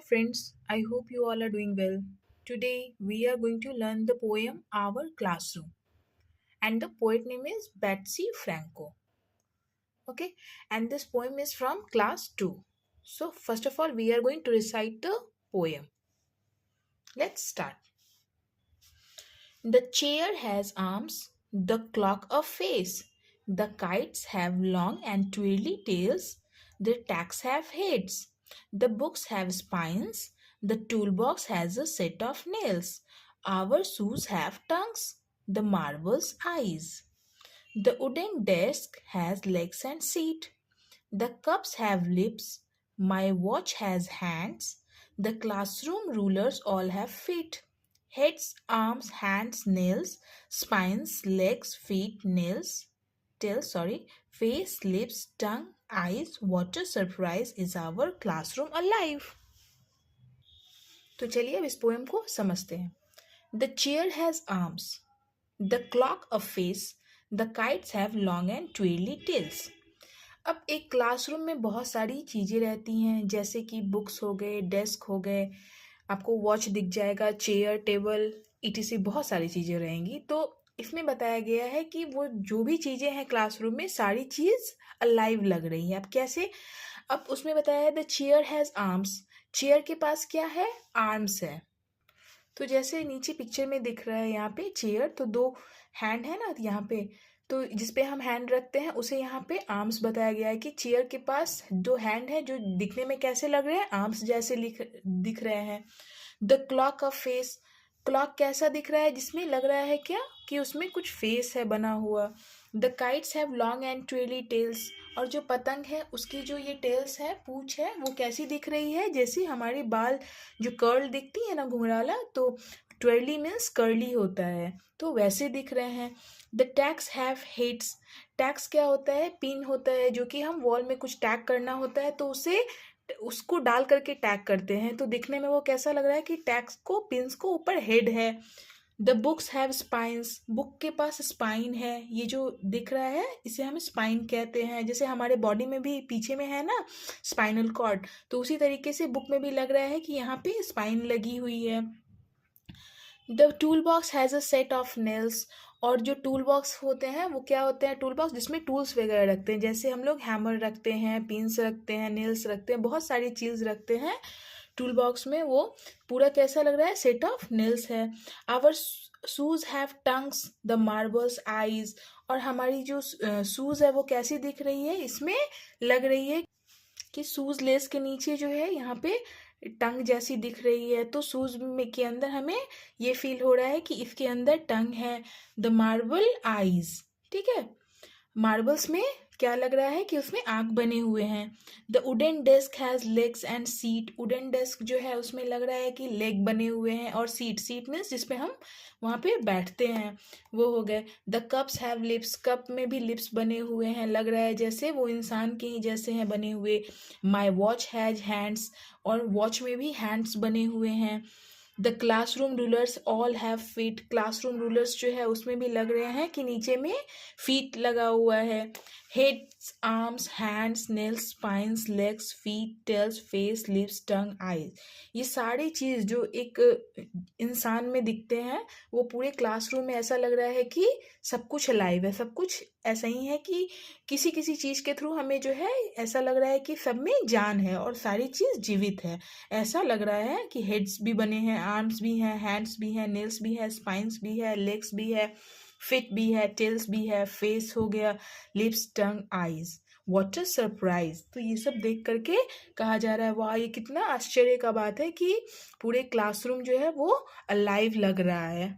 friends, I hope you all are doing well. Today we are going to learn the poem Our Classroom, and the poet name is Betsy Franco. Okay, and this poem is from class 2. So, first of all, we are going to recite the poem. Let's start. The chair has arms, the clock a face. The kites have long and twirly tails, the tacks have heads. The books have spines, the toolbox has a set of nails. Our shoes have tongues, the marbles eyes. The wooden desk has legs and seat. The cups have lips, my watch has hands. The classroom rulers all have feet. Heads, arms, hands, nails, spines, legs, feet, nails, face, lips, tongue, eyes. What a surprise is our classroom alive. तो चलिए अब इस poem को समझते हैं. The chair has arms. The clock a face. The kites have long and twirly tails. अब एक classroom में बहुत सारी चीज़ें रहती हैं, जैसे कि बुक्स हो गए, डेस्क हो गए, आपको वॉच दिख जाएगा, चेयर, टेबल, ईटीसी बहुत सारी चीज़ें रहेंगी. तो इसमें बताया गया है कि वो जो भी चीज़ें हैं क्लासरूम में, सारी चीज़ अलाइव लग रही है. अब कैसे? अब उसमें बताया है the chair has arms. Chair के पास क्या है? आर्म्स है. तो जैसे नीचे पिक्चर में दिख रहा है यहाँ पे चेयर, तो दो हैंड है ना यहाँ पे, तो जिस पे हम हैंड रखते हैं उसे यहाँ पे आर्म्स बताया गया है कि चेयर के पास दो हैंड है जो दिखने में कैसे लग रहे हैं? आर्म्स जैसे दिख रहे हैं. The clock of face. Clock कैसा दिख रहा है? जिसमें लग रहा है क्या कि उसमें कुछ फेस है बना हुआ. The kites have long and twirly tails. और जो पतंग है उसकी जो ये टेल्स है, पूंछ है, वो कैसी दिख रही है? जैसी हमारी बाल जो कर्ल दिखती है ना, घुंघराला, तो ट्विर्ली मीन्स कर्ली होता है, तो वैसे दिख रहे हैं. The tax have heads. Tax क्या होता है? पिन होता है, जो कि हम वॉल में कुछ टैग करना होता है तो उसको डाल करके टैग करते हैं. तो दिखने में वो कैसा लग रहा है कि टैग्स को, पिन्स को ऊपर हेड है. The books have spines. Book के पास स्पाइन है. ये जो दिख रहा है इसे हम स्पाइन कहते हैं. जैसे हमारे बॉडी में भी पीछे में है ना स्पाइनल कॉर्ड, तो उसी तरीके से बुक में भी लग रहा है कि यहाँ पे स्पाइन लगी हुई है. The tool box has a set of nails. और जो टूल बॉक्स होते हैं वो क्या होते हैं? टूल बॉक्स जिसमें टूल्स वगैरह रखते हैं, जैसे हम लोग हैमर रखते हैं, पिन्स रखते हैं, नेल्स रखते हैं, बहुत सारी चीज़ रखते हैं टूल बॉक्स में. वो पूरा कैसा लग रहा है? सेट ऑफ नेल्स है. Our shoes have tongues, the marbles eyes. और हमारी जो शूज है वो कैसी दिख रही है? इसमें लग रही है कि शूज लेस के नीचे जो है यहाँ पे टंग जैसी दिख रही है. तो शूज में के अंदर हमें ये फील हो रहा है कि इसके अंदर टंग है. The marble eyes. ठीक है, मार्बल्स में क्या लग रहा है कि उसमें आंख बने हुए हैं. The wooden desk has legs and seat. Wooden desk जो है उसमें लग रहा है कि लेग बने हुए हैं, और सीट मीन्स जिसपे हम वहाँ पे बैठते हैं, वो हो गए. The cups have lips. Cup में भी लिप्स बने हुए हैं, लग रहा है जैसे वो इंसान के ही जैसे हैं बने हुए. My watch has hands. और वॉच में भी हैंड्स बने हुए हैं. The classroom rulers all have feet. Classroom rulers जो है उसमें भी लग रहे हैं कि नीचे में फीट लगा हुआ है. Heads, arms, hands, nails, spines, legs, feet, tails, face, lips, tongue, eyes. ये सारी चीज़ जो एक इंसान में दिखते हैं, वो पूरे क्लासरूम में ऐसा लग रहा है कि सब कुछ अलाइव है, सब कुछ ऐसा ही है कि किसी किसी चीज़ के थ्रू हमें जो है ऐसा लग रहा है कि सब में जान है और सारी चीज़ जीवित है. ऐसा लग रहा है कि हेड्स भी बने हैं, आर्म्स भी हैं, हैंड्स भी हैं, नेल्स भी है, स्पाइंस भी है, लेग्स भी है, फिट भी है, टेल्स भी है, फेस हो गया, lips, tongue, eyes. What a surprise. तो ये सब देख करके कहा जा रहा है वाह, ये कितना आश्चर्य का बात है कि पूरे क्लासरूम जो है वो अलाइव लग रहा है.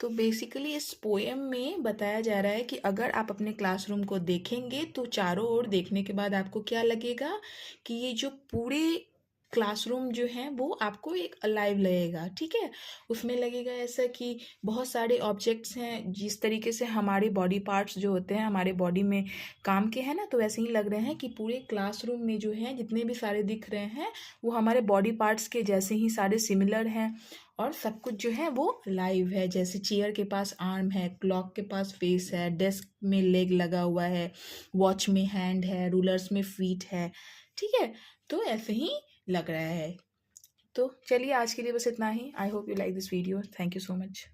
तो बेसिकली इस पोएम में बताया जा रहा है कि अगर आप अपने क्लासरूम को देखेंगे तो चारों ओर देखने के बाद आपको क्या लगेगा कि ये जो पूरे क्लासरूम जो हैं वो आपको एक अलाइव लगेगा. ठीक है, उसमें लगेगा ऐसा कि बहुत सारे ऑब्जेक्ट्स हैं, जिस तरीके से हमारे बॉडी पार्ट्स जो होते हैं हमारे बॉडी में काम के हैं ना, तो वैसे ही लग रहे हैं कि पूरे क्लासरूम में जो है जितने भी सारे दिख रहे हैं वो हमारे बॉडी पार्ट्स के जैसे ही सारे सिमिलर हैं. और सब कुछ जो है वो लाइव है, जैसे चेयर के पास आर्म है, क्लॉक के पास फेस है, डेस्क में लेग लगा हुआ है, वॉच में हैंड है, रूलर्स में फीट है. ठीक है, तो ऐसे ही लग रहा है. तो चलिए आज के लिए बस इतना ही। I hope you like this video. Thank you so much.